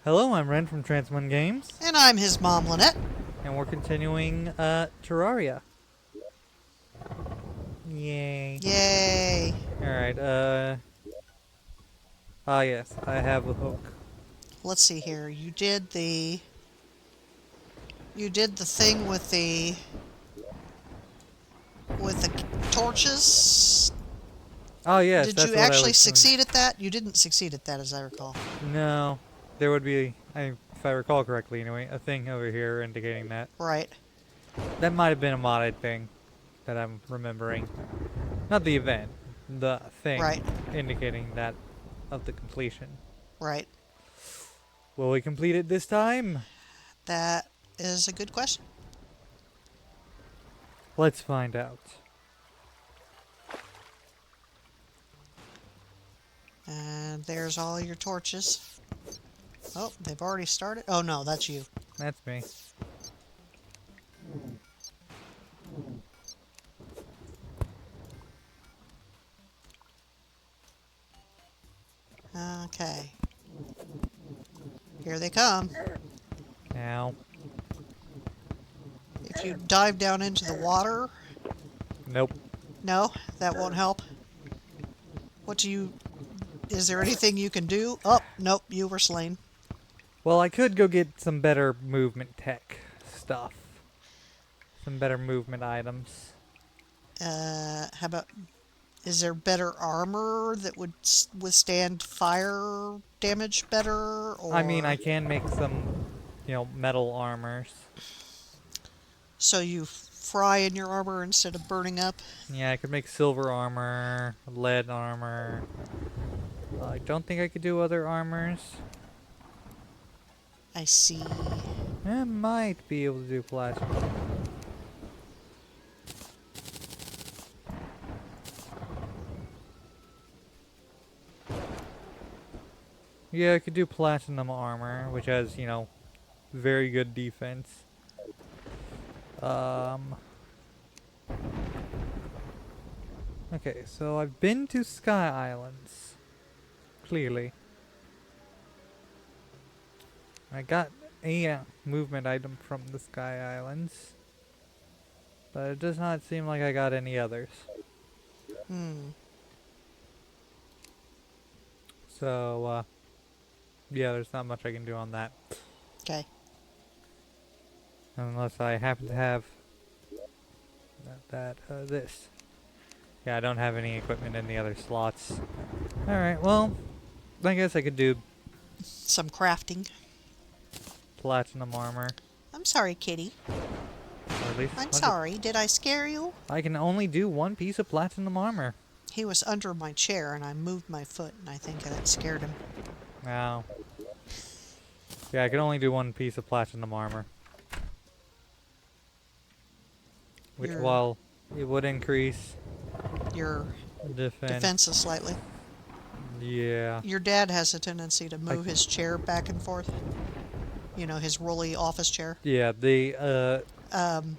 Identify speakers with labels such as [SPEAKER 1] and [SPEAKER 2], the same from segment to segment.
[SPEAKER 1] Hello, I'm Ren from Transmon Games,
[SPEAKER 2] And I'm his mom, Lynette.
[SPEAKER 1] and we're continuing Terraria. Yay.
[SPEAKER 2] Yay.
[SPEAKER 1] Alright, yes, I have a hook.
[SPEAKER 2] Let's see here. You did the thing with the torches.
[SPEAKER 1] Oh, yes,
[SPEAKER 2] Did
[SPEAKER 1] that's
[SPEAKER 2] you
[SPEAKER 1] what I
[SPEAKER 2] actually
[SPEAKER 1] was doing.
[SPEAKER 2] succeed at that? You didn't succeed at that, as I recall.
[SPEAKER 1] No, there would be, if I recall correctly anyway, a thing over here indicating that.
[SPEAKER 2] Right.
[SPEAKER 1] That might have been a modded thing that I'm remembering. Not the event, the thing
[SPEAKER 2] Right.
[SPEAKER 1] indicating that of the completion.
[SPEAKER 2] Right.
[SPEAKER 1] Will we complete it this time?
[SPEAKER 2] That is a good question.
[SPEAKER 1] Let's find out.
[SPEAKER 2] And there's all your torches. Oh, they've already started. Oh no, that's you.
[SPEAKER 1] That's me.
[SPEAKER 2] Okay. Here they come.
[SPEAKER 1] Now.
[SPEAKER 2] If you dive down into the water,
[SPEAKER 1] Nope.
[SPEAKER 2] no, that won't help. What do you Is there anything you can do? Oh, nope, you were slain.
[SPEAKER 1] Well, I could go get some better movement tech stuff. Some better movement items.
[SPEAKER 2] How about, is there better armor that would withstand fire damage better?
[SPEAKER 1] I mean, I
[SPEAKER 2] Or
[SPEAKER 1] can make some, metal armors.
[SPEAKER 2] so you fry in your armor instead of burning up?
[SPEAKER 1] Yeah, I could make silver armor, lead armor. I don't think I could do other armors.
[SPEAKER 2] I see.
[SPEAKER 1] I might be able to do platinum. Yeah, I could do platinum armor, which has, very good defense. Okay, so I've been to Sky Islands. Clearly. I got a movement item from the Sky Islands. But it does not seem like I got any others.
[SPEAKER 2] Hmm.
[SPEAKER 1] So, yeah, there's not much I can do on that.
[SPEAKER 2] Okay.
[SPEAKER 1] Unless I happen to have this. Yeah, I don't have any equipment in the other slots. Alright, well, I guess I could do
[SPEAKER 2] Some crafting.
[SPEAKER 1] platinum armor.
[SPEAKER 2] I'm sorry, kitty.
[SPEAKER 1] Or at least
[SPEAKER 2] I'm
[SPEAKER 1] what it-
[SPEAKER 2] sorry. Did I scare you?
[SPEAKER 1] I can only do one piece of platinum armor.
[SPEAKER 2] He was under my chair and I moved my foot and I think that scared him.
[SPEAKER 1] Wow. Yeah, I can only do one piece of platinum armor. Which,
[SPEAKER 2] Your
[SPEAKER 1] while it would increase
[SPEAKER 2] your
[SPEAKER 1] defense.
[SPEAKER 2] defenses slightly.
[SPEAKER 1] Yeah.
[SPEAKER 2] Your dad has a tendency to move his chair back and forth. You know, his rolly office chair.
[SPEAKER 1] Yeah, the
[SPEAKER 2] Um,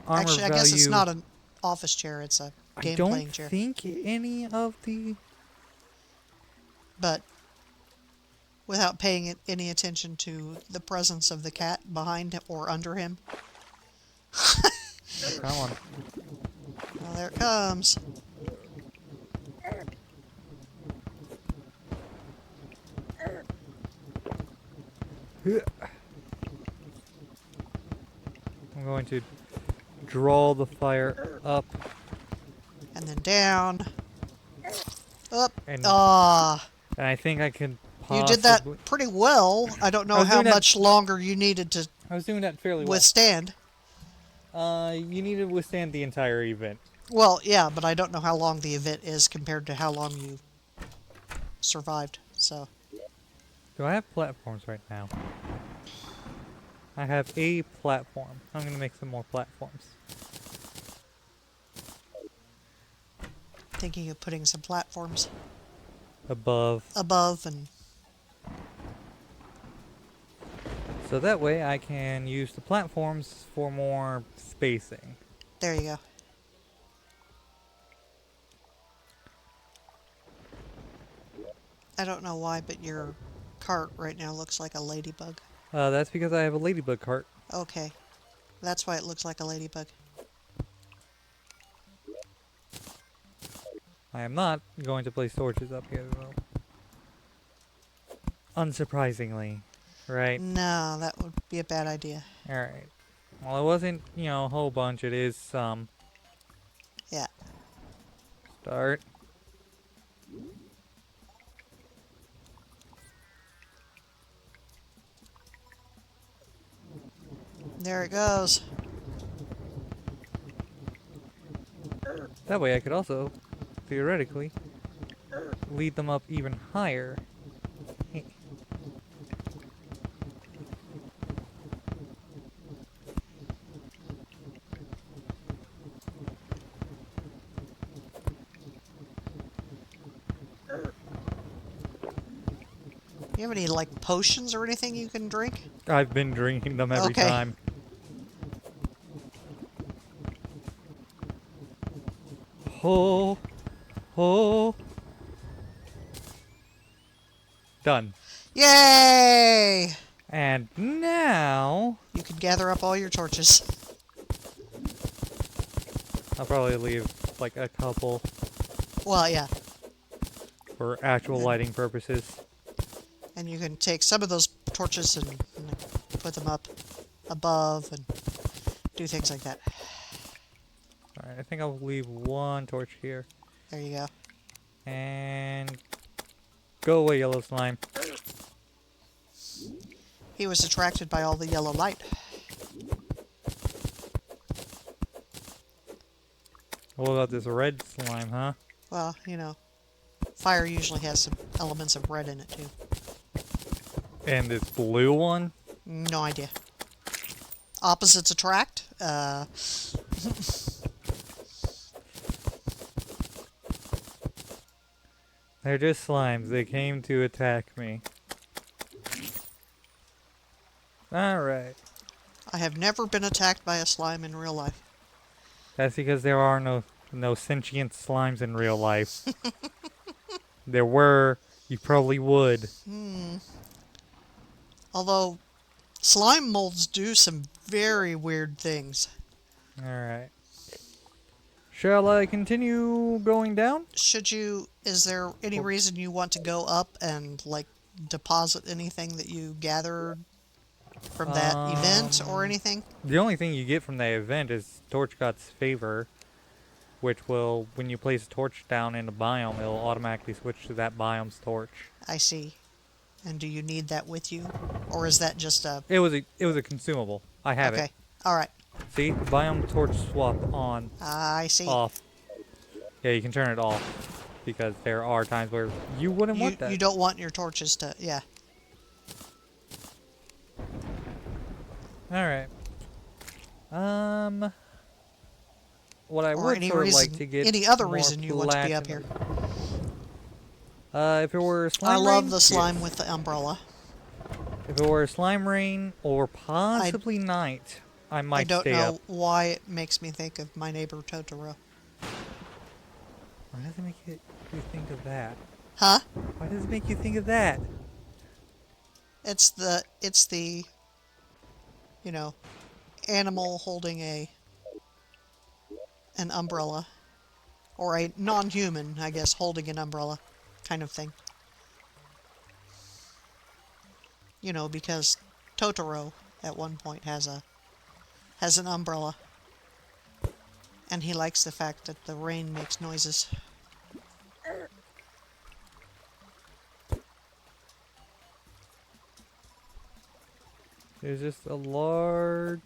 [SPEAKER 1] armor
[SPEAKER 2] Actually, I
[SPEAKER 1] value.
[SPEAKER 2] guess it's not an office chair, it's a
[SPEAKER 1] I
[SPEAKER 2] game
[SPEAKER 1] don't
[SPEAKER 2] playing chair.
[SPEAKER 1] think any of the.
[SPEAKER 2] But without paying any attention to the presence of the cat behind or under him.
[SPEAKER 1] Come on.
[SPEAKER 2] Well, there it comes.
[SPEAKER 1] I'm going to draw the fire up
[SPEAKER 2] And then down. Up.
[SPEAKER 1] and
[SPEAKER 2] Ah.
[SPEAKER 1] and I think I can
[SPEAKER 2] You
[SPEAKER 1] possibly.
[SPEAKER 2] did that pretty well. I don't
[SPEAKER 1] I
[SPEAKER 2] know
[SPEAKER 1] was
[SPEAKER 2] how
[SPEAKER 1] doing that-
[SPEAKER 2] much longer you needed to
[SPEAKER 1] I was doing that fairly
[SPEAKER 2] withstand.
[SPEAKER 1] well. You need to withstand the entire event.
[SPEAKER 2] Well, yeah, but I don't know how long the event is compared to how long you survived. So,
[SPEAKER 1] Do I have platforms right now? I have a platform. I'm gonna make some more platforms.
[SPEAKER 2] thinking of putting some platforms
[SPEAKER 1] Above.
[SPEAKER 2] above and
[SPEAKER 1] So that way I can use the platforms for more spacing.
[SPEAKER 2] there you go. I don't know why, but your cart right now looks like a ladybug.
[SPEAKER 1] That's because I have a ladybug cart.
[SPEAKER 2] Okay. That's why it looks like a ladybug.
[SPEAKER 1] I am not going to place torches up here, though. Unsurprisingly, right?
[SPEAKER 2] No, that would be a bad idea.
[SPEAKER 1] Alright. Well, it wasn't, a whole bunch. It is some.
[SPEAKER 2] Yeah.
[SPEAKER 1] Start.
[SPEAKER 2] There it goes.
[SPEAKER 1] That way I could also, theoretically, lead them up even higher.
[SPEAKER 2] You have any, like, potions or anything you can drink?
[SPEAKER 1] I've been drinking them every
[SPEAKER 2] Okay.
[SPEAKER 1] time. Oh, oh. Done.
[SPEAKER 2] Yay!
[SPEAKER 1] And now,
[SPEAKER 2] You can gather up all your torches.
[SPEAKER 1] I'll probably leave like a couple
[SPEAKER 2] Well, yeah.
[SPEAKER 1] for actual lighting purposes.
[SPEAKER 2] And you can take some of those torches and put them up above and do things like that.
[SPEAKER 1] Alright, I think I'll leave one torch here.
[SPEAKER 2] There you go.
[SPEAKER 1] And go away, yellow slime.
[SPEAKER 2] He was attracted by all the yellow light.
[SPEAKER 1] What about this red slime, huh?
[SPEAKER 2] Well, you know, fire usually has some elements of red in it, too.
[SPEAKER 1] And this blue one?
[SPEAKER 2] No idea. Opposites attract?
[SPEAKER 1] They're just slimes. They came to attack me. Alright.
[SPEAKER 2] I have never been attacked by a slime in real life.
[SPEAKER 1] That's because there are no sentient slimes in real life. There were, you probably would.
[SPEAKER 2] Although, slime molds do some very weird things.
[SPEAKER 1] Alright. Shall I continue going down?
[SPEAKER 2] Should you... Is there any reason you want to go up and, like, deposit anything that you gathered from that event or anything?
[SPEAKER 1] The only thing you get from that event is Torch God's Favor, which will, when you place a torch down in a biome, it'll automatically switch to that biome's torch.
[SPEAKER 2] I see. And do you need that with you? Or is that just a...
[SPEAKER 1] It was a consumable. I have
[SPEAKER 2] okay.
[SPEAKER 1] it.
[SPEAKER 2] Alright.
[SPEAKER 1] See? Biome torch swap on,
[SPEAKER 2] I see.
[SPEAKER 1] off. Yeah, you can turn it off. Because there are times where you wouldn't want that.
[SPEAKER 2] You don't want your torches to... Yeah.
[SPEAKER 1] Alright. What I
[SPEAKER 2] Or
[SPEAKER 1] would
[SPEAKER 2] any
[SPEAKER 1] sort of
[SPEAKER 2] reason,
[SPEAKER 1] like to get
[SPEAKER 2] any other
[SPEAKER 1] more
[SPEAKER 2] reason you want to be up here.
[SPEAKER 1] If it were slime
[SPEAKER 2] I
[SPEAKER 1] rain,
[SPEAKER 2] love the slime
[SPEAKER 1] yes.
[SPEAKER 2] with the umbrella.
[SPEAKER 1] If it were slime rain or possibly night, I might
[SPEAKER 2] I don't
[SPEAKER 1] stay
[SPEAKER 2] know
[SPEAKER 1] up.
[SPEAKER 2] why it makes me think of my neighbor Totoro.
[SPEAKER 1] Why does it make you think of that?
[SPEAKER 2] Huh?
[SPEAKER 1] Why does it make you think of that?
[SPEAKER 2] It's the, you know, animal holding an umbrella. Or a non-human, I guess, holding an umbrella kind of thing. You know, because Totoro at one point has an umbrella. And he likes the fact that the rain makes noises.
[SPEAKER 1] There's just a large...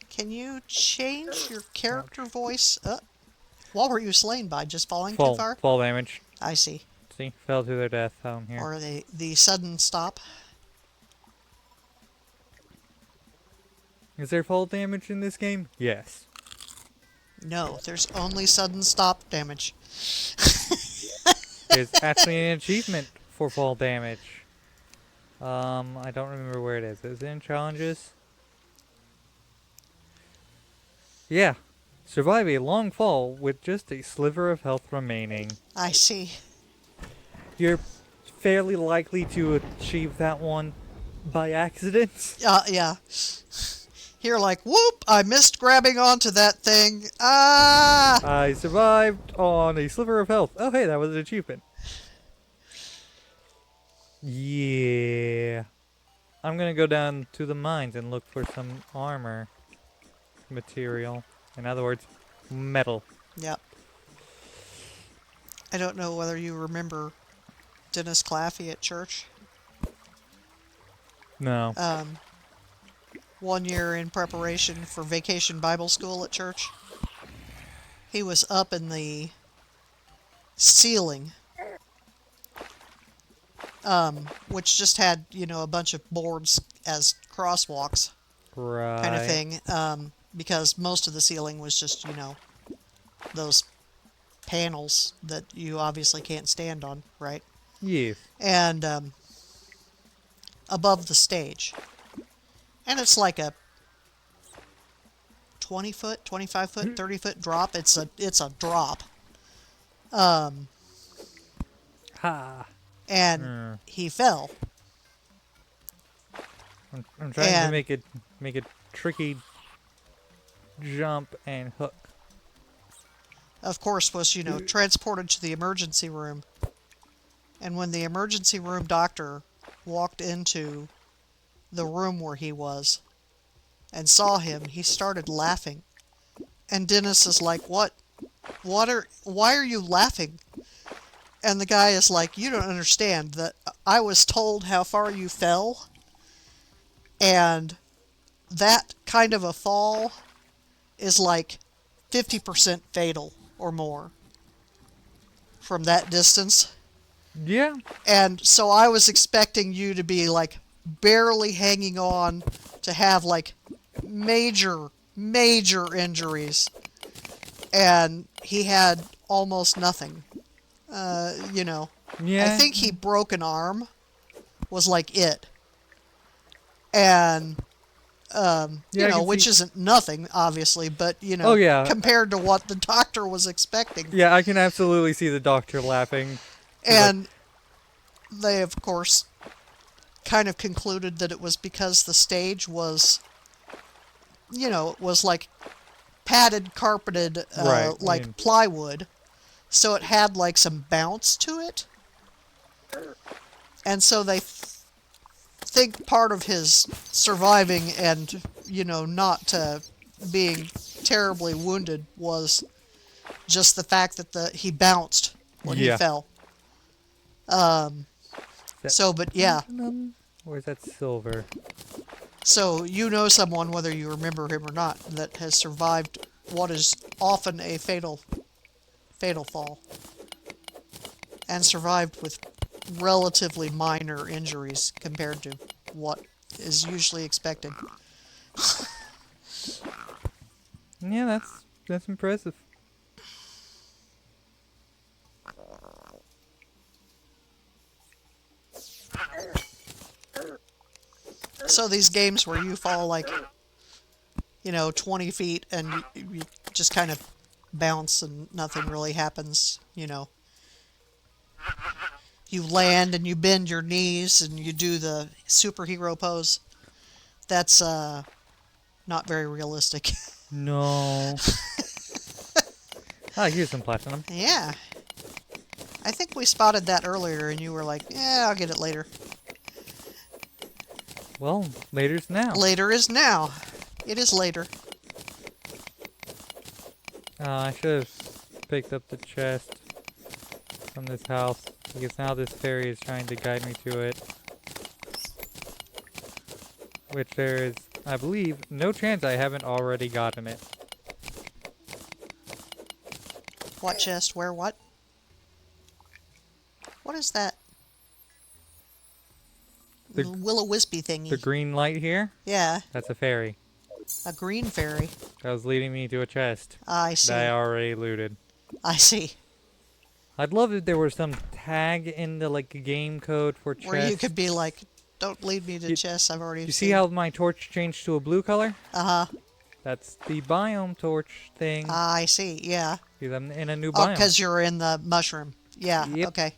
[SPEAKER 2] Can you change your character voice? What were you slain by? Just falling too far?
[SPEAKER 1] fall damage.
[SPEAKER 2] I see.
[SPEAKER 1] See? Fell to their death down here.
[SPEAKER 2] Or the sudden stop.
[SPEAKER 1] Is there fall damage in this game? Yes.
[SPEAKER 2] No, there's only sudden stop damage.
[SPEAKER 1] There's actually an achievement for fall damage. I don't remember where it is. Is it in challenges? Yeah. Survive a long fall with just a sliver of health remaining.
[SPEAKER 2] I see.
[SPEAKER 1] Your fairly likely to achieve that one by accident.
[SPEAKER 2] Yeah. You're like, whoop! I missed grabbing onto that thing. Ah!
[SPEAKER 1] I survived on a sliver of health. Oh, hey, that was an achievement. Yeah. I'm gonna go down to the mines and look for some armor material. In other words, metal.
[SPEAKER 2] Yep. I don't know whether you remember Dennis Claffey at church.
[SPEAKER 1] No.
[SPEAKER 2] One year in preparation for Vacation Bible School at church, he was up in the ceiling, which just had, a bunch of boards as crosswalks kind of
[SPEAKER 1] Right.
[SPEAKER 2] thing, because most of the ceiling was just, those panels that you obviously can't stand on, right?
[SPEAKER 1] Yes.
[SPEAKER 2] And above the stage. And it's like a 20 foot, 25 foot, 30 foot drop. It's a drop.
[SPEAKER 1] Ha.
[SPEAKER 2] And
[SPEAKER 1] Hmm.
[SPEAKER 2] he fell.
[SPEAKER 1] I'm trying to
[SPEAKER 2] And
[SPEAKER 1] make a tricky jump and hook.
[SPEAKER 2] of course was, transported to the emergency room. And when the emergency room doctor walked into the room where he was and saw him, he started laughing. And Dennis is like, why are you laughing? And the guy is like, you don't understand that I was told how far you fell, and that kind of a fall is like 50% fatal or more from that distance.
[SPEAKER 1] Yeah.
[SPEAKER 2] And so I was expecting you to be like barely hanging on, to have like major injuries, and he had almost nothing. I
[SPEAKER 1] Yeah.
[SPEAKER 2] think he broke an arm, was like it. And,
[SPEAKER 1] Yeah, I can
[SPEAKER 2] which
[SPEAKER 1] see.
[SPEAKER 2] isn't nothing, obviously, but,
[SPEAKER 1] Oh, yeah.
[SPEAKER 2] compared to what the doctor was expecting.
[SPEAKER 1] Yeah, I can absolutely see the doctor laughing. He's like,
[SPEAKER 2] And they, of course, kind of concluded that it was because the stage was, it was like padded, carpeted,
[SPEAKER 1] right.
[SPEAKER 2] like plywood. So it had like some bounce to it. And so they think part of his surviving and, not being terribly wounded was just the fact that he bounced when he
[SPEAKER 1] Yeah.
[SPEAKER 2] fell.
[SPEAKER 1] That
[SPEAKER 2] But yeah.
[SPEAKER 1] platinum? Where's that silver?
[SPEAKER 2] So you know someone, whether you remember him or not, that has survived what is often a fatal fall. And survived with relatively minor injuries compared to what is usually expected.
[SPEAKER 1] Yeah, that's impressive.
[SPEAKER 2] So these games where you fall like, 20 feet and you just kind of bounce and nothing really happens, You land and you bend your knees and you do the superhero pose. That's not very realistic.
[SPEAKER 1] No. Ah, here's some platinum.
[SPEAKER 2] Yeah. I think we spotted that earlier and you were like, yeah, I'll get it later.
[SPEAKER 1] Well, later's now.
[SPEAKER 2] Later is now. It is later.
[SPEAKER 1] I should have picked up the chest from this house, because now this fairy is trying to guide me to it. Which there is, I believe, no chance I haven't already gotten it.
[SPEAKER 2] What chest? Where? What? What is that?
[SPEAKER 1] The-
[SPEAKER 2] Will-o-wispy thingy.
[SPEAKER 1] The green light here,
[SPEAKER 2] Yeah,
[SPEAKER 1] that's a fairy.
[SPEAKER 2] a green fairy.
[SPEAKER 1] That was leading me to a chest
[SPEAKER 2] I see.
[SPEAKER 1] that I already looted.
[SPEAKER 2] I see.
[SPEAKER 1] I'd love if there was some tag in the game code for chests.
[SPEAKER 2] Where you could be like, don't lead me to
[SPEAKER 1] You-
[SPEAKER 2] chests I've already
[SPEAKER 1] You
[SPEAKER 2] seen.
[SPEAKER 1] see how my torch changed to a blue color?
[SPEAKER 2] Uh-huh.
[SPEAKER 1] That's the biome torch thing.
[SPEAKER 2] I see, yeah.
[SPEAKER 1] Because I'm in a new
[SPEAKER 2] Oh,
[SPEAKER 1] biome.
[SPEAKER 2] because you're in the mushroom. Yeah,
[SPEAKER 1] Yep.
[SPEAKER 2] okay.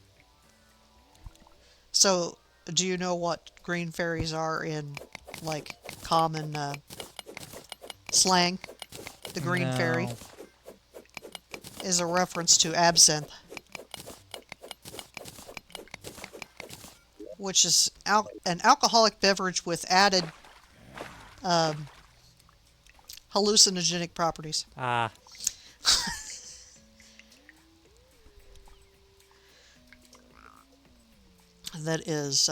[SPEAKER 2] So, do you know what green fairies are in, like, common slang? The green fairy
[SPEAKER 1] No.
[SPEAKER 2] is a reference to absinthe, which is an alcoholic beverage with added um, hallucinogenic properties.
[SPEAKER 1] Ah.
[SPEAKER 2] That is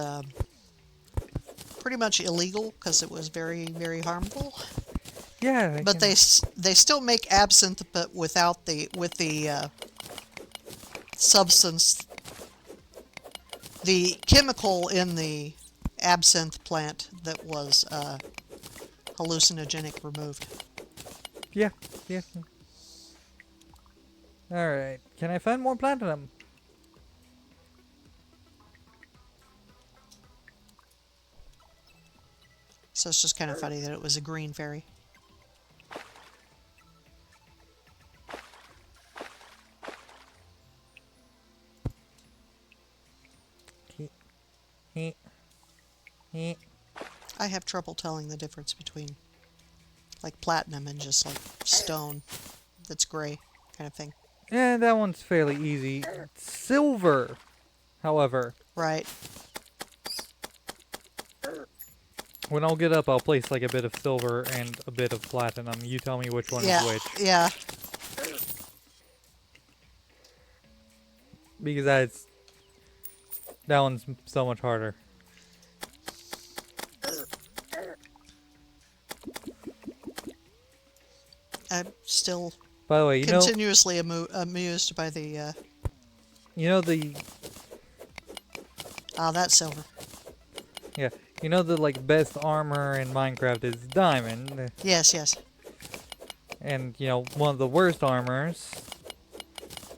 [SPEAKER 2] pretty much illegal because it was very, very harmful.
[SPEAKER 1] Yeah, I
[SPEAKER 2] But
[SPEAKER 1] can.
[SPEAKER 2] they still make absinthe, but without the substance, the chemical in the absinthe plant that was hallucinogenic removed.
[SPEAKER 1] Yeah, yeah. Alright. Can I find more platinum?
[SPEAKER 2] So it's just kind of funny that it was a green fairy.
[SPEAKER 1] Heh, heh, heh.
[SPEAKER 2] I have trouble telling the difference between like platinum and just like stone that's gray kind of thing.
[SPEAKER 1] Yeah, that one's fairly easy. Silver, however.
[SPEAKER 2] Right.
[SPEAKER 1] When I'll get up, I'll place like a bit of silver and a bit of platinum. You tell me which one is
[SPEAKER 2] Yeah.
[SPEAKER 1] which.
[SPEAKER 2] Yeah.
[SPEAKER 1] Because that one's so much harder.
[SPEAKER 2] I'm still
[SPEAKER 1] By the way,
[SPEAKER 2] continuously amused by the
[SPEAKER 1] you know the
[SPEAKER 2] that's silver.
[SPEAKER 1] yeah, you know the like best armor in Minecraft is diamond,
[SPEAKER 2] Yes, yes.
[SPEAKER 1] and you know one of the worst armors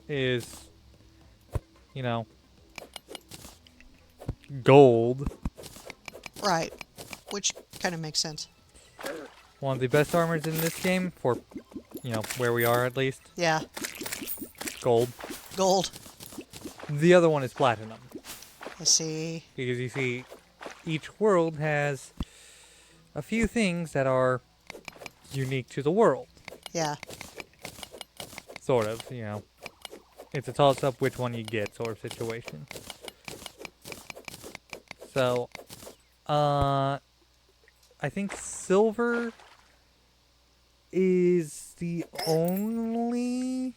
[SPEAKER 1] is you know gold.
[SPEAKER 2] Right. Which kind of makes sense.
[SPEAKER 1] One of the best armors in this game for you know where we are at least
[SPEAKER 2] Yeah.
[SPEAKER 1] gold.
[SPEAKER 2] Gold.
[SPEAKER 1] The other one is platinum
[SPEAKER 2] I see.
[SPEAKER 1] because you see each world has a few things that are unique to the world.
[SPEAKER 2] Yeah.
[SPEAKER 1] Sort of, you know. It's a toss up which one you get sort of situation. So, I think silver is the only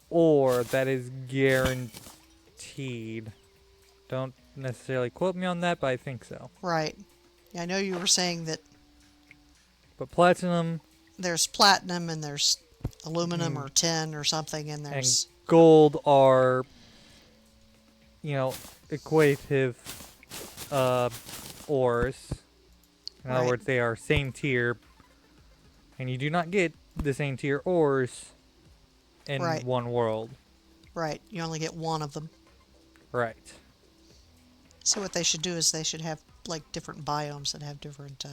[SPEAKER 1] ore that is guaranteed. Don't necessarily quote me on that, but I think so.
[SPEAKER 2] Right. Yeah, I know you were saying that
[SPEAKER 1] But platinum
[SPEAKER 2] there's platinum and there's aluminum or tin or something, and
[SPEAKER 1] and
[SPEAKER 2] there's
[SPEAKER 1] gold are, you know, equative ores. In other
[SPEAKER 2] Right.
[SPEAKER 1] words, they are same tier, and you do not get the same tier ores in
[SPEAKER 2] Right.
[SPEAKER 1] one world.
[SPEAKER 2] right. You only get one of them.
[SPEAKER 1] Right.
[SPEAKER 2] So what they should do is they should have like different biomes that have different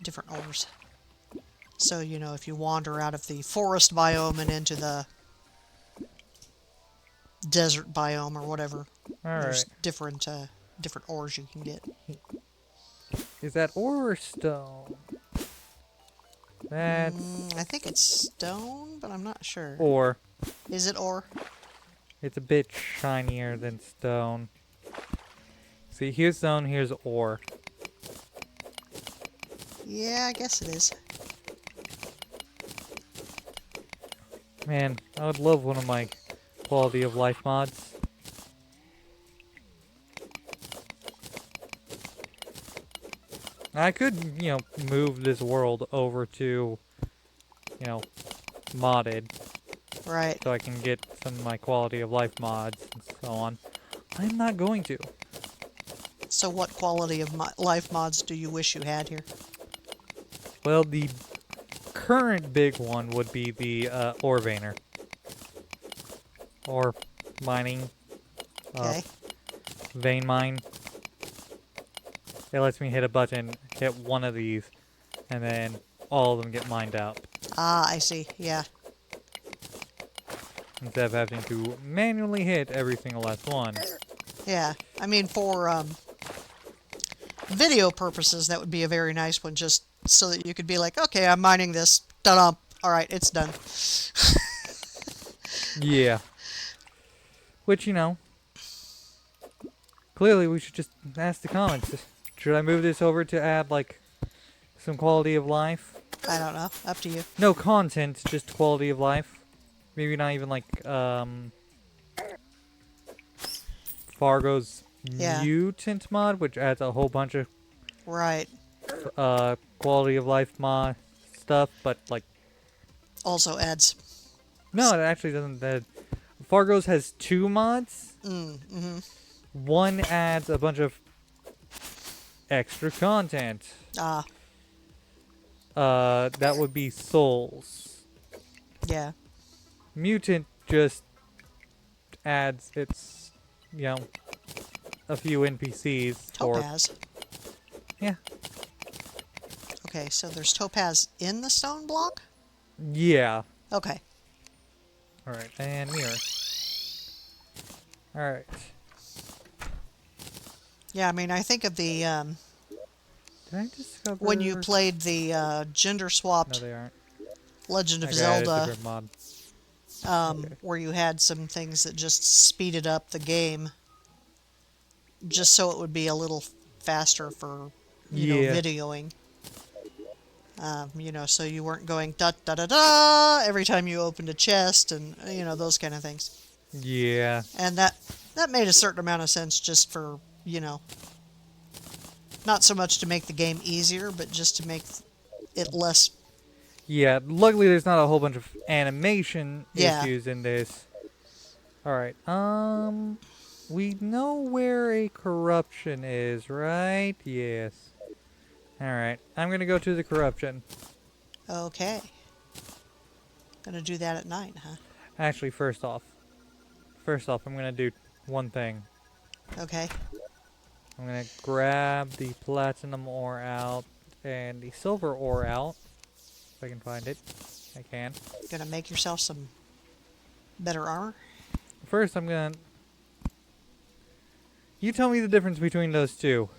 [SPEAKER 2] different ores. So you know, if you wander out of the forest biome and into the desert biome or whatever, there's
[SPEAKER 1] Alright.
[SPEAKER 2] different ores you can get.
[SPEAKER 1] Is that ore or stone? That's
[SPEAKER 2] I think it's stone, but I'm not sure.
[SPEAKER 1] ore.
[SPEAKER 2] Is it ore?
[SPEAKER 1] It's a bit shinier than stone. See, here's stone, here's ore.
[SPEAKER 2] Yeah, I guess it is.
[SPEAKER 1] Man, I would love one of my quality of life mods. I could, you know, move this world over to, you know, modded
[SPEAKER 2] Right.
[SPEAKER 1] so I can get some of my quality of life mods and so on. I'm not going to.
[SPEAKER 2] So what quality of life mods do you wish you had here?
[SPEAKER 1] Well, the current big one would be the ore veiner. Or mining.
[SPEAKER 2] Okay.
[SPEAKER 1] Vein mine. It lets me hit a button, hit one of these, and then all of them get mined out.
[SPEAKER 2] Ah, I see. Yeah.
[SPEAKER 1] instead of having to manually hit every single last one.
[SPEAKER 2] Yeah. I mean, for video purposes, that would be a very nice one, just so that you could be like, okay, I'm mining this. Ta-da! All right, it's done.
[SPEAKER 1] Yeah. Which, clearly we should just ask the comments. Should I move this over to add, like, some quality of life?
[SPEAKER 2] I don't know. Up to you.
[SPEAKER 1] No content, just quality of life. Maybe not even, like, Fargo's
[SPEAKER 2] Yeah.
[SPEAKER 1] mutant mod, which adds a whole bunch of
[SPEAKER 2] Right.
[SPEAKER 1] quality of life mod stuff, but like
[SPEAKER 2] Also adds.
[SPEAKER 1] no, it actually doesn't. Fargo's has 2 mods.
[SPEAKER 2] Mm-hmm.
[SPEAKER 1] One adds a bunch of extra content.
[SPEAKER 2] Ah.
[SPEAKER 1] That would be souls.
[SPEAKER 2] Yeah.
[SPEAKER 1] Mutant just adds its, a few NPCs for
[SPEAKER 2] Topaz.
[SPEAKER 1] yeah.
[SPEAKER 2] Okay, so there's topaz in the stone block?
[SPEAKER 1] Yeah.
[SPEAKER 2] Okay.
[SPEAKER 1] All right, and mirror. All right.
[SPEAKER 2] Yeah, I mean, I think of the,
[SPEAKER 1] Did I discover
[SPEAKER 2] when you played the gender
[SPEAKER 1] No,
[SPEAKER 2] swapped
[SPEAKER 1] they aren't.
[SPEAKER 2] Legend of
[SPEAKER 1] Okay, I added a
[SPEAKER 2] Zelda,
[SPEAKER 1] different mod. Okay.
[SPEAKER 2] where you had some things that just speeded up the game, just so it would be a little faster for,
[SPEAKER 1] Yeah.
[SPEAKER 2] videoing. So you weren't going da da da da every time you opened a chest, and those kind of things.
[SPEAKER 1] Yeah.
[SPEAKER 2] And that made a certain amount of sense, just for not so much to make the game easier, but just to make it less.
[SPEAKER 1] Yeah. Luckily, there's not a whole bunch of animation
[SPEAKER 2] Yeah.
[SPEAKER 1] issues in this. All right. We know where a corruption is, right? Yes. All right. I'm gonna go to the corruption.
[SPEAKER 2] Okay. Gonna do that at night, huh?
[SPEAKER 1] Actually, first off, I'm gonna do one thing.
[SPEAKER 2] Okay.
[SPEAKER 1] I'm gonna grab the platinum ore out and the silver ore out. If I can find it. I can.
[SPEAKER 2] Gonna make yourself some better armor.
[SPEAKER 1] First, I'm gonna... You tell me the difference between those two.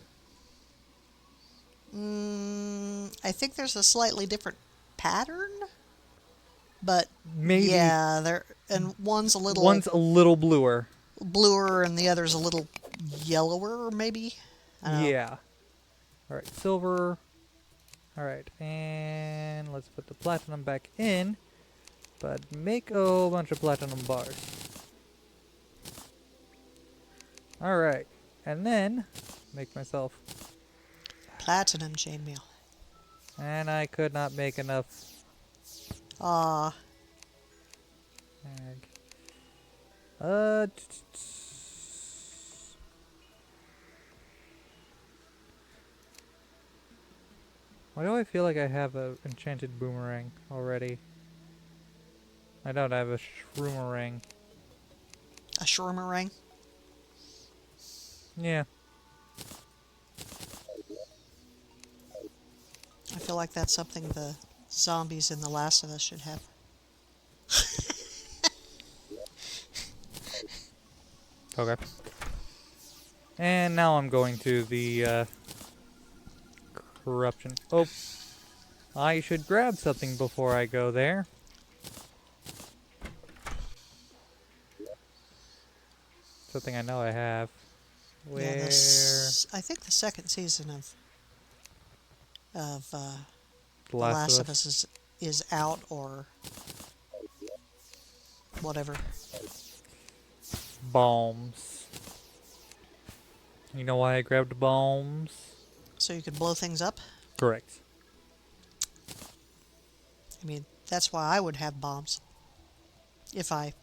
[SPEAKER 2] I think there's a slightly different pattern, but
[SPEAKER 1] Maybe
[SPEAKER 2] yeah, and one's a little
[SPEAKER 1] one's a little bluer.
[SPEAKER 2] bluer and the other's a little yellower, maybe. I don't know.
[SPEAKER 1] Yeah. All right, silver. All right, and let's put the platinum back in, but make a whole bunch of platinum bars. All right, and then make myself.
[SPEAKER 2] Platinum chainmail.
[SPEAKER 1] And I could not make enough.
[SPEAKER 2] Ah,
[SPEAKER 1] Ag. Why do I feel like I have a enchanted boomerang already? I don't have a shroomerang.
[SPEAKER 2] a shroomering.
[SPEAKER 1] Yeah.
[SPEAKER 2] I feel like that's something the zombies in The Last of Us should have.
[SPEAKER 1] Okay. And now I'm going to the corruption. Oh, I should grab something before I go there. Something I know I have. Where?
[SPEAKER 2] Yeah, I think the second season of
[SPEAKER 1] The
[SPEAKER 2] The Last of Us is out, or whatever.
[SPEAKER 1] Bombs. You know why I grabbed bombs?
[SPEAKER 2] So you could blow things up.
[SPEAKER 1] Correct.
[SPEAKER 2] I mean, that's why I would have bombs. If I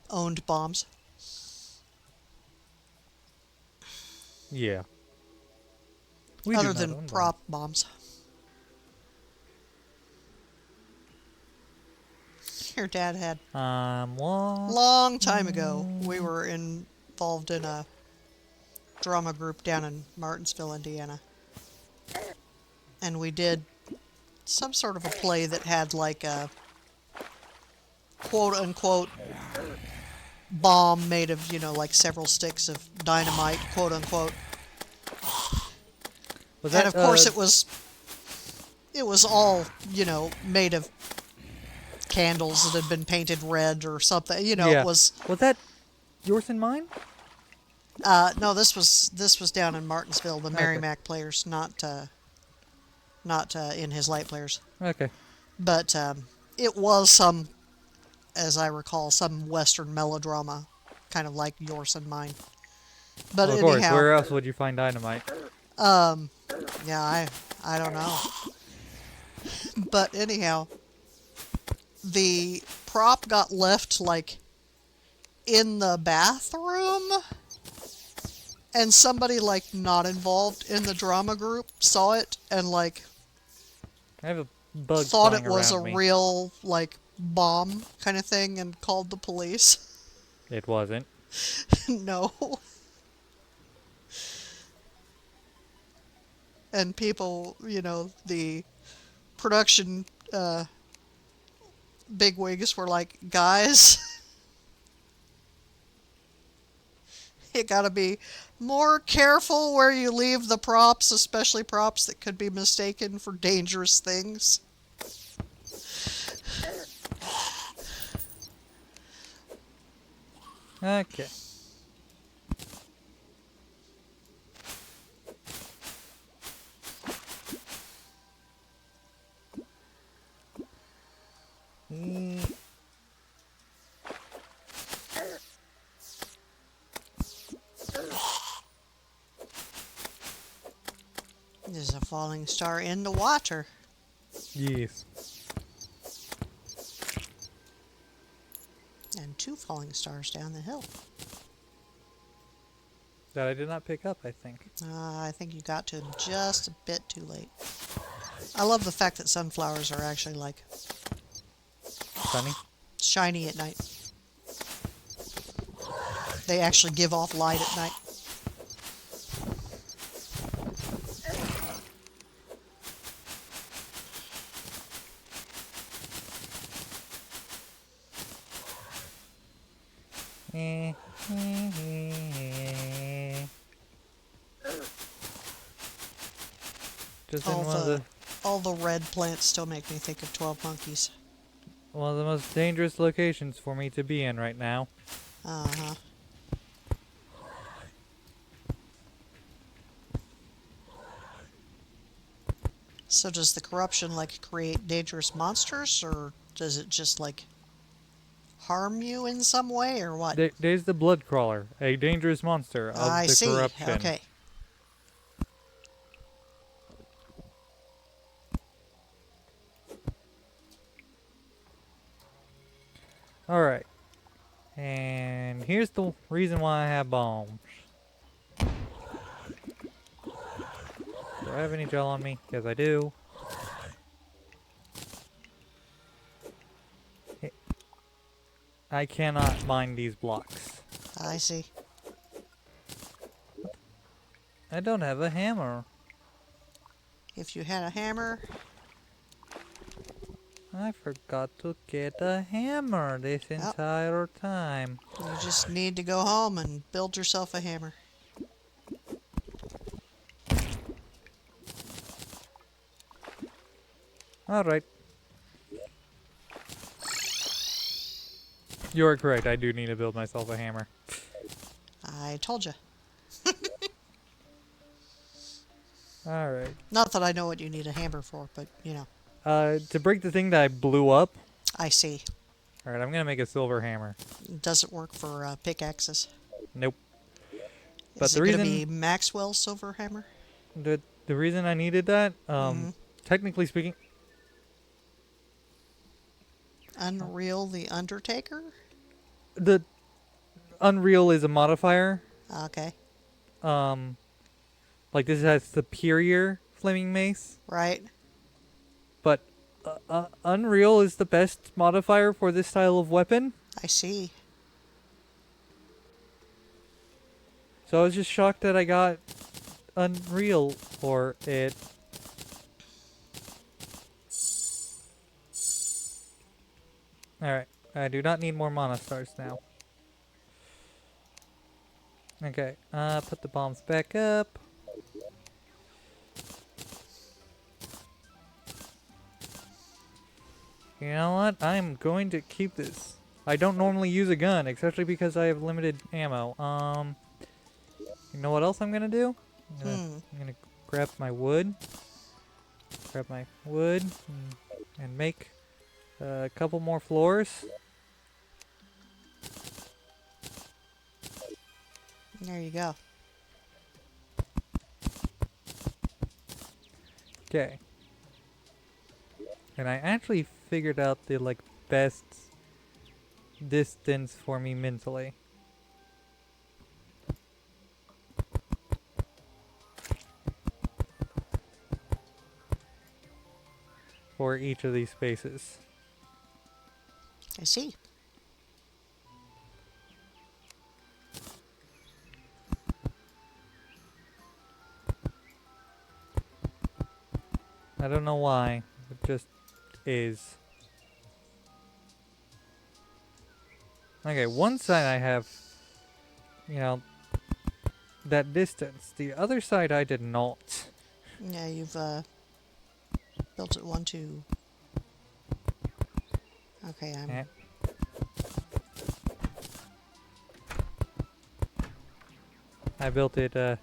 [SPEAKER 2] owned bombs.
[SPEAKER 1] Yeah. We do
[SPEAKER 2] Other
[SPEAKER 1] not
[SPEAKER 2] than
[SPEAKER 1] own
[SPEAKER 2] prop bombs. Your dad had.
[SPEAKER 1] What?
[SPEAKER 2] Long time ago, we were involved in a drama group down in Martinsville, Indiana. And we did some sort of a play that had like a quote unquote bomb made of, like several sticks of dynamite, quote unquote.
[SPEAKER 1] Was
[SPEAKER 2] And
[SPEAKER 1] that,
[SPEAKER 2] of course it was all, made of candles that had been painted red or something. It
[SPEAKER 1] yeah.
[SPEAKER 2] was
[SPEAKER 1] Was that yours and mine?
[SPEAKER 2] no, this was down in Martinsville, the
[SPEAKER 1] Okay.
[SPEAKER 2] Merrimack players, not in his light players.
[SPEAKER 1] Okay.
[SPEAKER 2] But it was some, as I recall, some Western melodrama, kind of like yours and mine. But
[SPEAKER 1] Well, of course.
[SPEAKER 2] anyhow,
[SPEAKER 1] Where else would you find dynamite?
[SPEAKER 2] yeah, I don't know. But anyhow, the prop got left like in the bathroom, and somebody like not involved in the drama group saw it and like
[SPEAKER 1] I have a bug
[SPEAKER 2] thought it
[SPEAKER 1] flying
[SPEAKER 2] was a
[SPEAKER 1] around me.
[SPEAKER 2] real like bomb kind of thing and called the police.
[SPEAKER 1] It wasn't.
[SPEAKER 2] No. And people, the production bigwigs were like, guys, you gotta be more careful where you leave the props, especially props that could be mistaken for dangerous things.
[SPEAKER 1] Okay.
[SPEAKER 2] There's a falling star in the water.
[SPEAKER 1] Yes.
[SPEAKER 2] And 2 falling stars down the hill.
[SPEAKER 1] That I did not pick up, I think.
[SPEAKER 2] I think you got to him just a bit too late. I love the fact that sunflowers are actually like
[SPEAKER 1] Sunny?
[SPEAKER 2] shiny at night. They actually give off light at night.
[SPEAKER 1] Just in
[SPEAKER 2] All the all the red plants still make me think of 12 Monkeys.
[SPEAKER 1] one of the most dangerous locations for me to be in right now.
[SPEAKER 2] Uh-huh. So does the corruption like create dangerous monsters, or does it just like harm you in some way, or what?
[SPEAKER 1] There's the blood crawler, a dangerous monster of
[SPEAKER 2] I
[SPEAKER 1] the
[SPEAKER 2] see.
[SPEAKER 1] corruption.
[SPEAKER 2] Okay.
[SPEAKER 1] Alright. And here's the reason why I have bombs. Do I have any gel on me? Yes, I do. I cannot mine these blocks.
[SPEAKER 2] I see.
[SPEAKER 1] I don't have a hammer.
[SPEAKER 2] If you had a hammer,
[SPEAKER 1] I forgot to get a hammer this entire time.
[SPEAKER 2] you just need to go home and build yourself a hammer.
[SPEAKER 1] Alright. You are correct, I do need to build myself a hammer.
[SPEAKER 2] I told you.
[SPEAKER 1] Alright.
[SPEAKER 2] Not that I know what you need a hammer for, but
[SPEAKER 1] To break the thing that I blew up.
[SPEAKER 2] I see.
[SPEAKER 1] Alright, I'm gonna make a silver hammer.
[SPEAKER 2] Does it work for pickaxes?
[SPEAKER 1] Nope. But
[SPEAKER 2] Is
[SPEAKER 1] the
[SPEAKER 2] it going to
[SPEAKER 1] reason
[SPEAKER 2] be Maxwell's silver hammer?
[SPEAKER 1] the reason I needed that, technically speaking,
[SPEAKER 2] Unreal the Undertaker?
[SPEAKER 1] the Unreal is a modifier.
[SPEAKER 2] Okay.
[SPEAKER 1] Like this has superior flaming mace,
[SPEAKER 2] Right.
[SPEAKER 1] but Unreal is the best modifier for this style of weapon.
[SPEAKER 2] I see.
[SPEAKER 1] So I was just shocked that I got Unreal for it. Alright. I do not need more mana stars now. Okay, put the bombs back up. You know what? I'm going to keep this. I don't normally use a gun, especially because I have limited ammo. You know what else I'm gonna do?
[SPEAKER 2] Hmm.
[SPEAKER 1] I'm gonna grab my wood. Grab my wood and make a couple more floors.
[SPEAKER 2] There you go.
[SPEAKER 1] Okay. And I actually figured out the like best distance for me mentally for each of these spaces.
[SPEAKER 2] I see.
[SPEAKER 1] I don't know why. It just is. Okay, one side I have, you know, that distance. The other side I did not.
[SPEAKER 2] Yeah, you've built it 1, 2. Okay,
[SPEAKER 1] Eh, I built it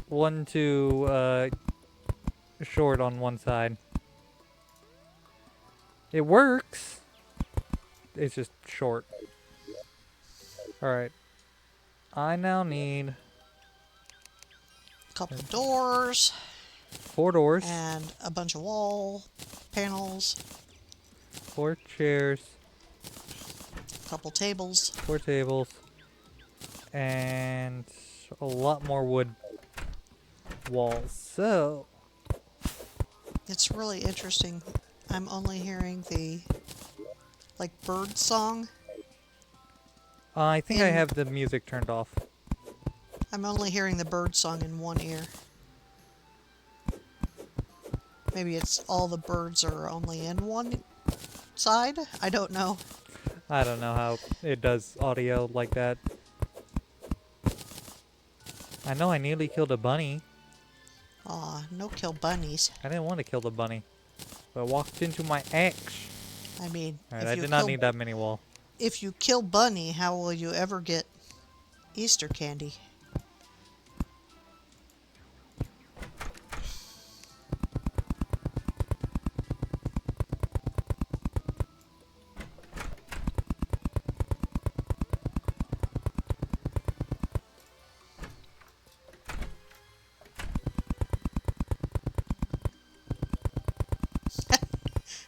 [SPEAKER 1] one too short on one side. It works. It's just short. Alright. I now need
[SPEAKER 2] couple doors
[SPEAKER 1] 4 doors,
[SPEAKER 2] and a bunch of wall panels,
[SPEAKER 1] 4 chairs,
[SPEAKER 2] couple tables.
[SPEAKER 1] 4 tables, and a lot more wood walls. So,
[SPEAKER 2] It's really interesting. I'm only hearing the like bird song.
[SPEAKER 1] I think I
[SPEAKER 2] In
[SPEAKER 1] have the music turned off.
[SPEAKER 2] I'm only hearing the bird song in one ear. Maybe it's all the birds are only in one side. I don't know.
[SPEAKER 1] I don't know how it does audio like that. I know I nearly killed a bunny.
[SPEAKER 2] Aw, no kill bunnies.
[SPEAKER 1] I didn't want to kill the bunny, but I walked into my axe.
[SPEAKER 2] I mean,
[SPEAKER 1] Alright, I did not need that mini wall.
[SPEAKER 2] if you kill bunny, how will you ever get Easter candy?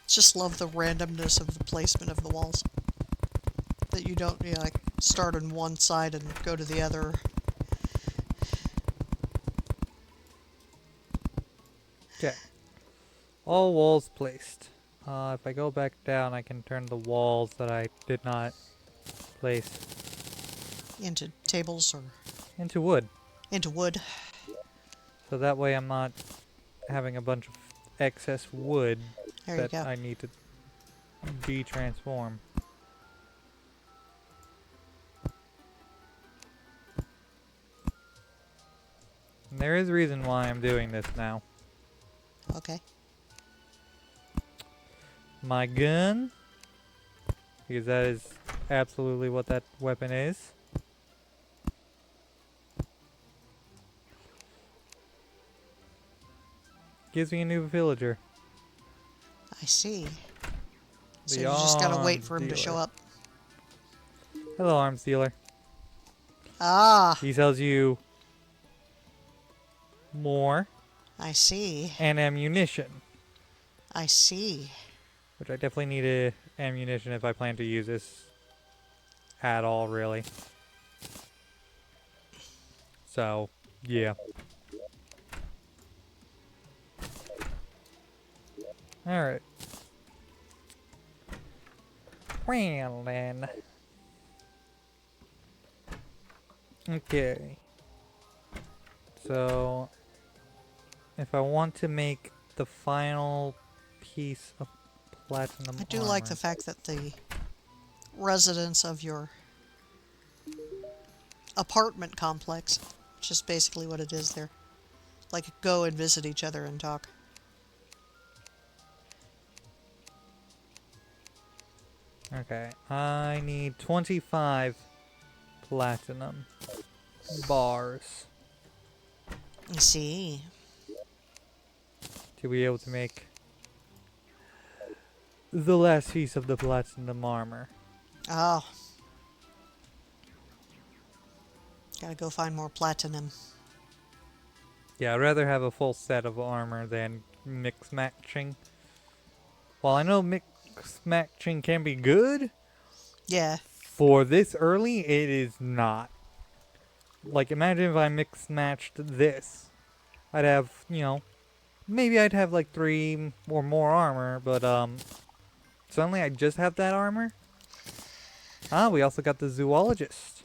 [SPEAKER 2] Just love the randomness of the placement of the walls. That you don't like start on one side and go to the other.
[SPEAKER 1] Okay. All walls placed. If I go back down, I can turn the walls that I did not place
[SPEAKER 2] Into tables or
[SPEAKER 1] into wood.
[SPEAKER 2] into wood.
[SPEAKER 1] So that way I'm not having a bunch of excess wood
[SPEAKER 2] There you
[SPEAKER 1] that
[SPEAKER 2] go.
[SPEAKER 1] I need to de-transform. And there is a reason why I'm doing this now.
[SPEAKER 2] Okay.
[SPEAKER 1] My gun, because that is absolutely what that weapon is. Gives me a new villager.
[SPEAKER 2] I see. So
[SPEAKER 1] The
[SPEAKER 2] you just gotta wait
[SPEAKER 1] arms
[SPEAKER 2] for him to show
[SPEAKER 1] dealer.
[SPEAKER 2] up.
[SPEAKER 1] Hello, arms dealer.
[SPEAKER 2] Ah,
[SPEAKER 1] He sells you more
[SPEAKER 2] I see.
[SPEAKER 1] and ammunition,
[SPEAKER 2] I see.
[SPEAKER 1] which I definitely need ammunition if I plan to use this at all, really. So, yeah. Alright. Well then. Okay. So, if I want to make the final piece of platinum
[SPEAKER 2] I do like the
[SPEAKER 1] armor.
[SPEAKER 2] fact that the residents of your apartment complex, which is basically what it is there, like go and visit each other and talk.
[SPEAKER 1] Okay, I need 25 platinum bars
[SPEAKER 2] I see.
[SPEAKER 1] to be able to make the last piece of the platinum armor.
[SPEAKER 2] Oh, gotta go find more platinum.
[SPEAKER 1] Yeah, I'd rather have a full set of armor than mix matching. While I know mix matching can be good,
[SPEAKER 2] Yeah.
[SPEAKER 1] for this early, it is not. Like, imagine if I mix matched this. I'd have, maybe I'd have like 3 or more armor, but, suddenly I just have that armor? Ah, we also got the zoologist.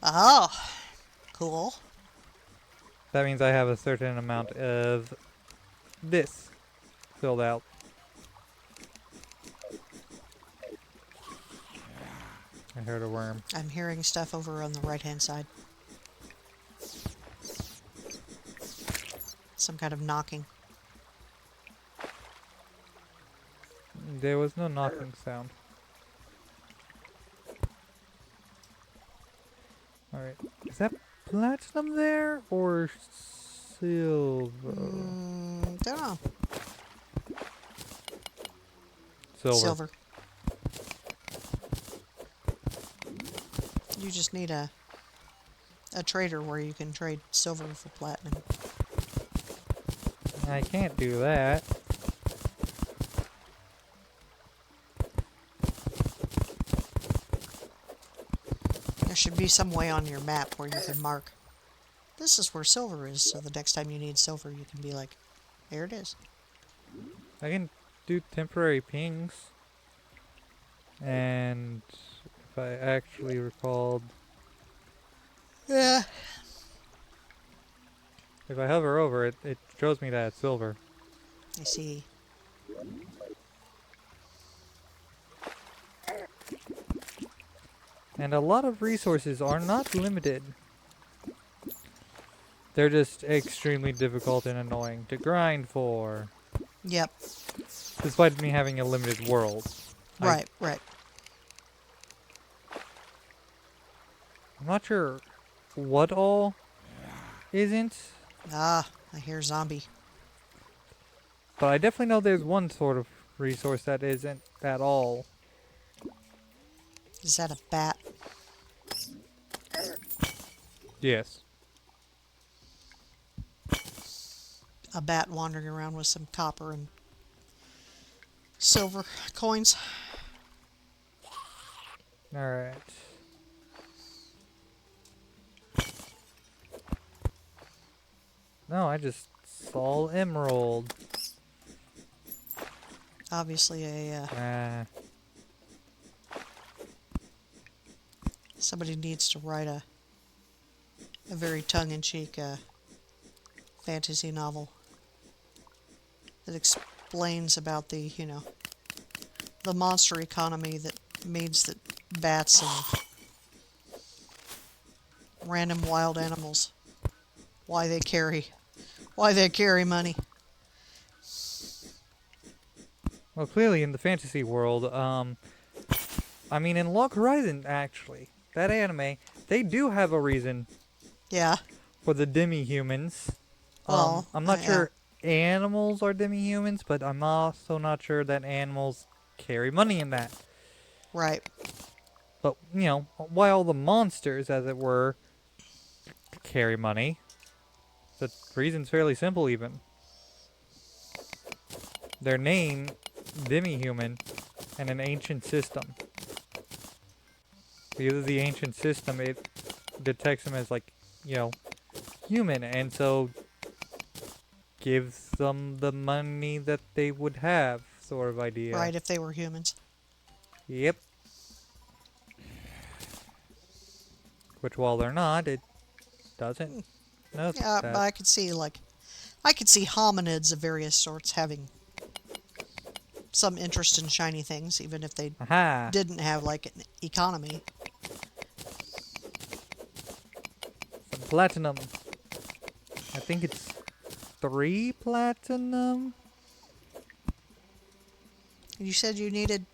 [SPEAKER 2] Oh, cool.
[SPEAKER 1] That means I have a certain amount of this filled out. I heard a worm.
[SPEAKER 2] I'm hearing stuff over on the right-hand side. Some kind of knocking.
[SPEAKER 1] There was no knocking sound. Alright. Is that platinum there or silver?
[SPEAKER 2] Don't know.
[SPEAKER 1] Silver.
[SPEAKER 2] Silver. You just need a trader where you can trade silver for platinum.
[SPEAKER 1] I can't do that.
[SPEAKER 2] There should be some way on your map where you can mark, this is where silver is, so the next time you need silver you can be like, there it is.
[SPEAKER 1] I can do temporary pings. And if I actually recalled,
[SPEAKER 2] Yeah.
[SPEAKER 1] if I hover over it, it shows me that it's silver.
[SPEAKER 2] I see.
[SPEAKER 1] And a lot of resources are not limited. They're just extremely difficult and annoying to grind for.
[SPEAKER 2] Yep.
[SPEAKER 1] Despite me having a limited world.
[SPEAKER 2] Right, right.
[SPEAKER 1] I'm not sure what all isn't,
[SPEAKER 2] Ah, I hear zombie.
[SPEAKER 1] but I definitely know there's one sort of resource that isn't at all.
[SPEAKER 2] Is that a bat?
[SPEAKER 1] Yes.
[SPEAKER 2] A bat wandering around with some copper and silver coins.
[SPEAKER 1] Alright. No, I just saw emerald.
[SPEAKER 2] Obviously somebody needs to write a very tongue-in-cheek fantasy novel that explains about the, the monster economy that means that bats and random wild animals, why they carry money.
[SPEAKER 1] Well, clearly in the fantasy world, I mean in Log Horizon actually, that anime, they do have a reason
[SPEAKER 2] Yeah.
[SPEAKER 1] for the demi-humans.
[SPEAKER 2] Well,
[SPEAKER 1] I'm not
[SPEAKER 2] yeah.
[SPEAKER 1] sure animals are demi-humans, but I'm also not sure that animals carry money in that.
[SPEAKER 2] Right.
[SPEAKER 1] But, while the monsters, as it were, carry money, the reason's fairly simple even. Their name, demi-human, and an ancient system. Because of the ancient system, it detects them as, human, and so gives them the money that they would have, sort of idea.
[SPEAKER 2] Right, if they were humans.
[SPEAKER 1] Yep. Which, while they're not, it doesn't know
[SPEAKER 2] Yeah,
[SPEAKER 1] that.
[SPEAKER 2] but I could see hominids of various sorts having some interest in shiny things, even if they
[SPEAKER 1] Aha!
[SPEAKER 2] didn't have like an economy.
[SPEAKER 1] Some platinum. I think it's 3 platinum?
[SPEAKER 2] You said you needed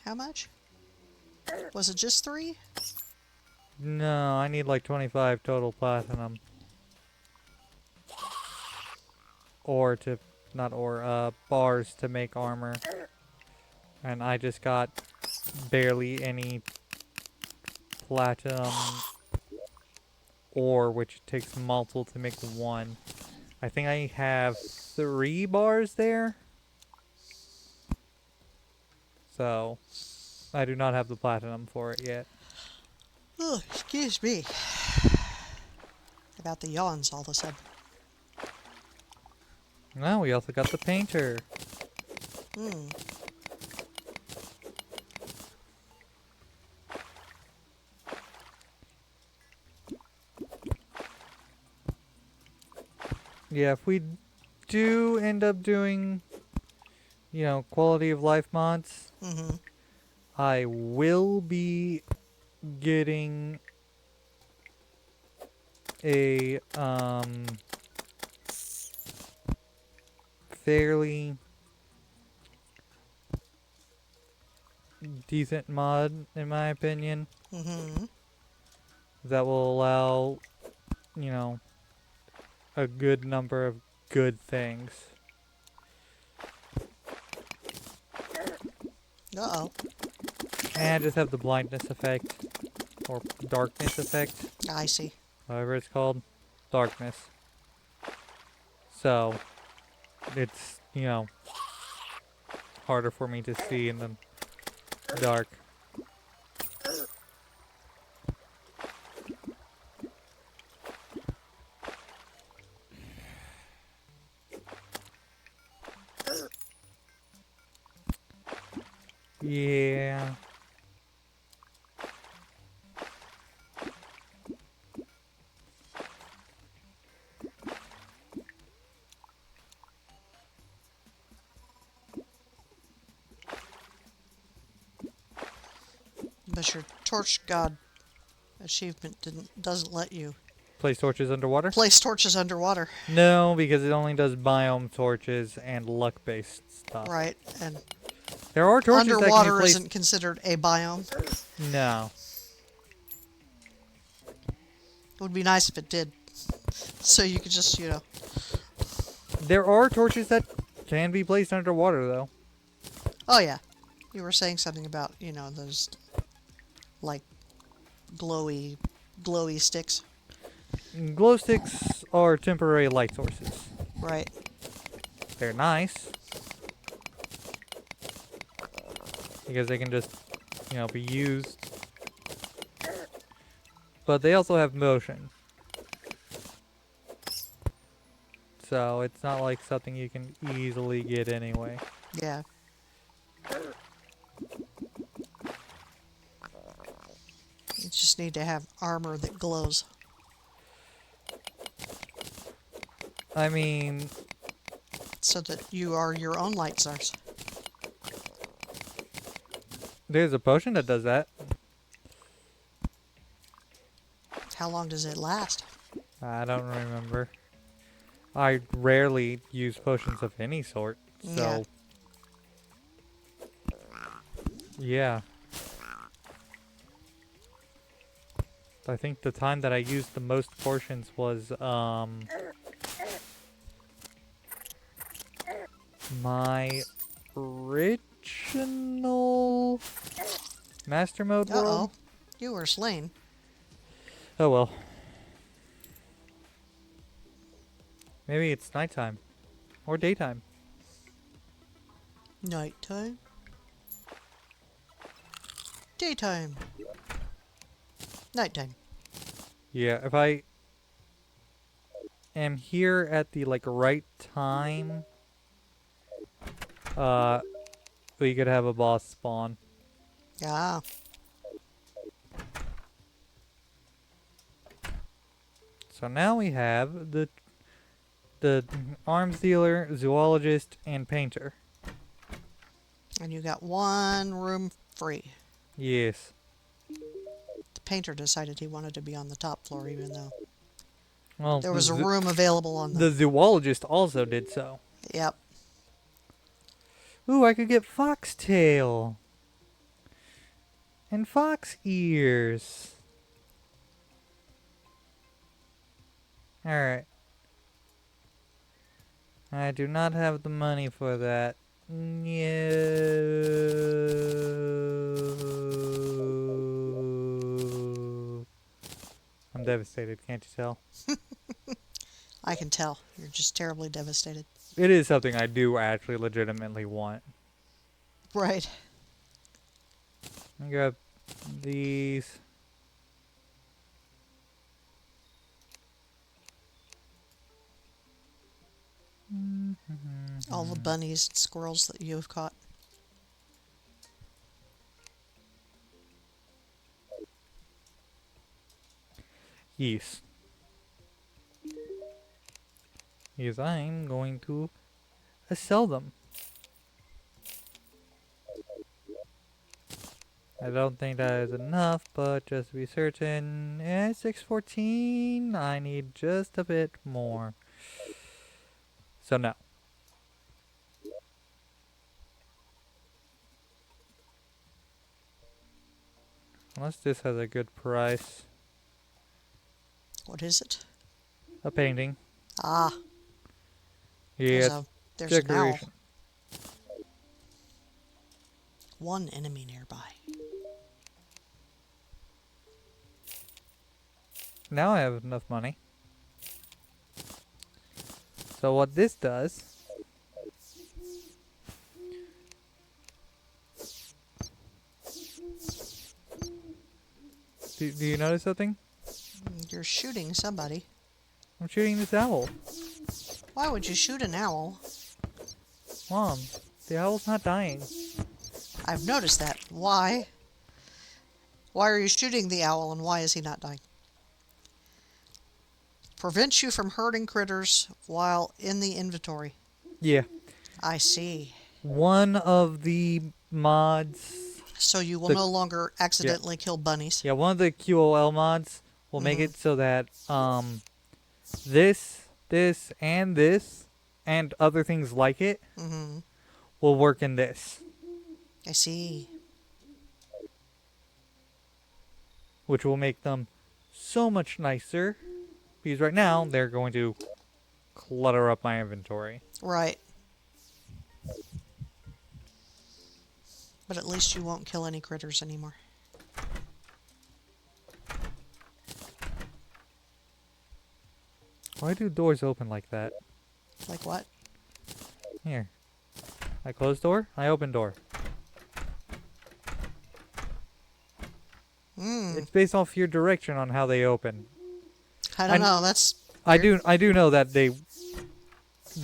[SPEAKER 2] how much? Was it just 3?
[SPEAKER 1] No, I need like 25 total platinum. Or to, not or, bars to make armor. And I just got barely any platinum ore, which takes multiple to make 1. I think I have 3 bars there. So, I do not have the platinum for it yet.
[SPEAKER 2] Oh, excuse me. I got the yawns all of a sudden.
[SPEAKER 1] Now we also got the painter.
[SPEAKER 2] Hmm.
[SPEAKER 1] Yeah, if we do end up doing, quality of life mods,
[SPEAKER 2] Mm-hmm.
[SPEAKER 1] I will be getting a fairly decent mod, in my opinion,
[SPEAKER 2] Mm-hmm.
[SPEAKER 1] that will allow, you know, a good number of good things.
[SPEAKER 2] Uh-oh.
[SPEAKER 1] And just have the blindness effect, or darkness effect,
[SPEAKER 2] I see.
[SPEAKER 1] however it's called. Darkness. So, it's, harder for me to see in the dark. Yeah.
[SPEAKER 2] But your torch god achievement doesn't let you
[SPEAKER 1] Place torches underwater?
[SPEAKER 2] place torches underwater.
[SPEAKER 1] No, because it only does biome torches and luck-based stuff.
[SPEAKER 2] Right, and
[SPEAKER 1] There are torches that can be
[SPEAKER 2] underwater
[SPEAKER 1] placed...
[SPEAKER 2] isn't considered a biome.
[SPEAKER 1] No.
[SPEAKER 2] It would be nice if it did. So you could just,
[SPEAKER 1] There are torches that can be placed underwater, though.
[SPEAKER 2] Oh yeah. You were saying something about, those like glowy sticks.
[SPEAKER 1] Glow sticks are temporary light sources.
[SPEAKER 2] Right.
[SPEAKER 1] They're nice. Because they can just, be used. But they also have motion. So it's not like something you can easily get anyway.
[SPEAKER 2] Yeah. You just need to have armor that glows.
[SPEAKER 1] I mean,
[SPEAKER 2] So that you are your own light source.
[SPEAKER 1] there's a potion that does that.
[SPEAKER 2] How long does it last?
[SPEAKER 1] I don't remember. I rarely use potions of any sort, so... Yeah. I think the time that I used the most potions was, my original Master Mode
[SPEAKER 2] Uh-oh.
[SPEAKER 1] world?
[SPEAKER 2] You were slain.
[SPEAKER 1] Oh well. Maybe it's nighttime. Or daytime.
[SPEAKER 2] Nighttime. Daytime. Nighttime.
[SPEAKER 1] Yeah, if I am here at the, right time, we could have a boss spawn.
[SPEAKER 2] Ah.
[SPEAKER 1] So now we have the arms dealer, zoologist, and painter.
[SPEAKER 2] And you got one room free.
[SPEAKER 1] Yes.
[SPEAKER 2] The painter decided he wanted to be on the top floor, even though
[SPEAKER 1] Well,
[SPEAKER 2] there was a room available on
[SPEAKER 1] the
[SPEAKER 2] the...
[SPEAKER 1] zoologist also did so.
[SPEAKER 2] Yep.
[SPEAKER 1] Ooh, I could get foxtail. And fox ears. Alright. I do not have the money for that. No. I'm devastated, can't you tell?
[SPEAKER 2] I can tell. You're just terribly devastated.
[SPEAKER 1] It is something I do actually legitimately want.
[SPEAKER 2] Right.
[SPEAKER 1] Let me grab these.
[SPEAKER 2] All the bunnies and squirrels that you have caught.
[SPEAKER 1] Yes. Yes, I'm going to sell them. I don't think that is enough, but just to be certain, 614. I need just a bit more. So no. Unless this has a good price.
[SPEAKER 2] What is it?
[SPEAKER 1] A painting.
[SPEAKER 2] Ah,
[SPEAKER 1] Yes.
[SPEAKER 2] there's an owl.
[SPEAKER 1] Decoration.
[SPEAKER 2] One enemy nearby.
[SPEAKER 1] Now I have enough money. So what this does... Do you notice something?
[SPEAKER 2] You're shooting somebody.
[SPEAKER 1] I'm shooting this owl.
[SPEAKER 2] Why would you shoot an owl?
[SPEAKER 1] Mom, the owl's not dying.
[SPEAKER 2] I've noticed that. Why? Why are you shooting the owl and why is he not dying? Prevents you from hurting critters while in the inventory.
[SPEAKER 1] Yeah.
[SPEAKER 2] I see.
[SPEAKER 1] One of the mods...
[SPEAKER 2] So you will no longer accidentally kill bunnies.
[SPEAKER 1] Yeah, one of the QOL mods will make it so that this, and other things like it will work in this.
[SPEAKER 2] I see.
[SPEAKER 1] Which will make them so much nicer. Because right now, they're going to clutter up my inventory.
[SPEAKER 2] Right. But at least you won't kill any critters anymore.
[SPEAKER 1] Why do doors open like that?
[SPEAKER 2] Like what?
[SPEAKER 1] Here. I close door, I open door. It's based off your direction on how they open.
[SPEAKER 2] I don't know. That's
[SPEAKER 1] I do know that they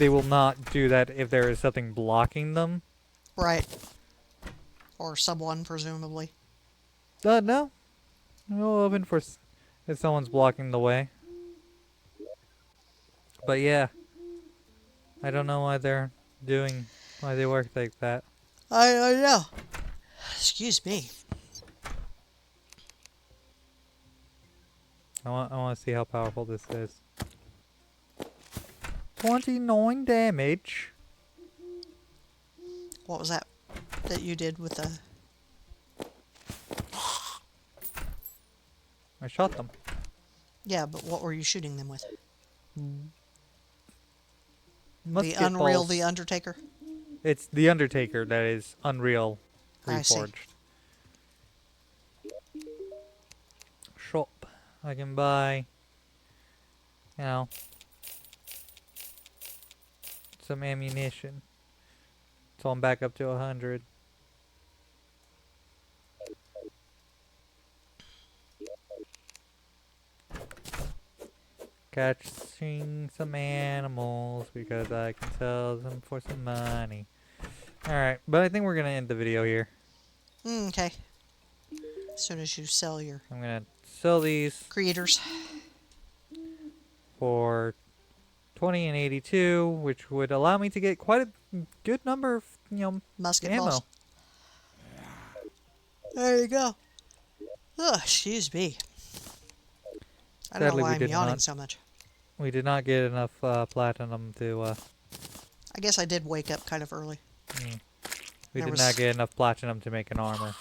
[SPEAKER 1] will not do that if there is something blocking them.
[SPEAKER 2] right. Or someone, presumably.
[SPEAKER 1] No. We'll open for if someone's blocking the way. But yeah. I don't know why why they work like that.
[SPEAKER 2] I know. Excuse me.
[SPEAKER 1] I want to see how powerful this is. 29 damage.
[SPEAKER 2] What was that you did with the...
[SPEAKER 1] I shot them.
[SPEAKER 2] Yeah, but what were you shooting them with?
[SPEAKER 1] Musket
[SPEAKER 2] The Unreal
[SPEAKER 1] balls.
[SPEAKER 2] the Undertaker?
[SPEAKER 1] It's the Undertaker that is Unreal
[SPEAKER 2] I see.
[SPEAKER 1] Reforged. Shop. I can buy, some ammunition. So I'm back up to 100. Catching some animals because I can sell them for some money. Alright, but I think we're going to end the video here.
[SPEAKER 2] Okay. As soon as you sell your
[SPEAKER 1] I'm going to sell these
[SPEAKER 2] creators.
[SPEAKER 1] for 20 and 82, which would allow me to get quite a good number of,
[SPEAKER 2] Musket
[SPEAKER 1] ammo.
[SPEAKER 2] balls. There you go. Oh, excuse me. I don't know
[SPEAKER 1] Sadly,
[SPEAKER 2] why
[SPEAKER 1] we
[SPEAKER 2] I'm
[SPEAKER 1] did
[SPEAKER 2] yawning
[SPEAKER 1] not.
[SPEAKER 2] so much.
[SPEAKER 1] We did not get enough platinum to.
[SPEAKER 2] I guess I did wake up kind of early.
[SPEAKER 1] Mm, we
[SPEAKER 2] There
[SPEAKER 1] did not
[SPEAKER 2] was
[SPEAKER 1] get enough platinum to make an armor.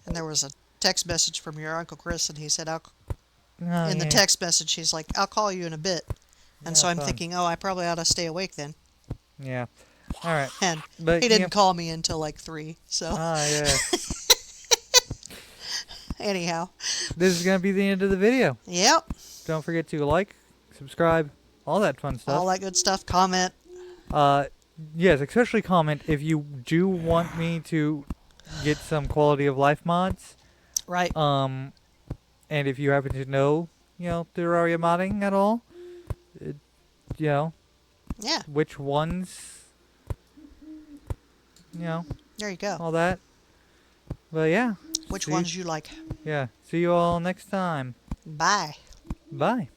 [SPEAKER 2] and there was a text message from your Uncle Chris, and he said,
[SPEAKER 1] Oh
[SPEAKER 2] in the
[SPEAKER 1] yeah,
[SPEAKER 2] text message, he's like, "I'll call you in a bit." And
[SPEAKER 1] yeah,
[SPEAKER 2] so I'm
[SPEAKER 1] fun.
[SPEAKER 2] thinking, oh, I probably ought to stay awake then.
[SPEAKER 1] Yeah. All right,
[SPEAKER 2] And
[SPEAKER 1] but
[SPEAKER 2] he
[SPEAKER 1] yeah.
[SPEAKER 2] didn't call me until like 3. So
[SPEAKER 1] Ah yeah.
[SPEAKER 2] anyhow,
[SPEAKER 1] This is gonna be the end of the video.
[SPEAKER 2] yep,
[SPEAKER 1] Don't forget to like, subscribe, all that fun
[SPEAKER 2] all
[SPEAKER 1] stuff.
[SPEAKER 2] that good stuff. Comment.
[SPEAKER 1] Uh, yes, especially comment if you do want me to get some quality of life mods.
[SPEAKER 2] Right.
[SPEAKER 1] And if you happen to know, Terraria modding at all, uh, you know,
[SPEAKER 2] Yeah.
[SPEAKER 1] which ones,
[SPEAKER 2] There you go.
[SPEAKER 1] all that. But yeah,
[SPEAKER 2] Which
[SPEAKER 1] see,
[SPEAKER 2] ones you like?
[SPEAKER 1] yeah, see you all next time.
[SPEAKER 2] Bye.
[SPEAKER 1] Bye.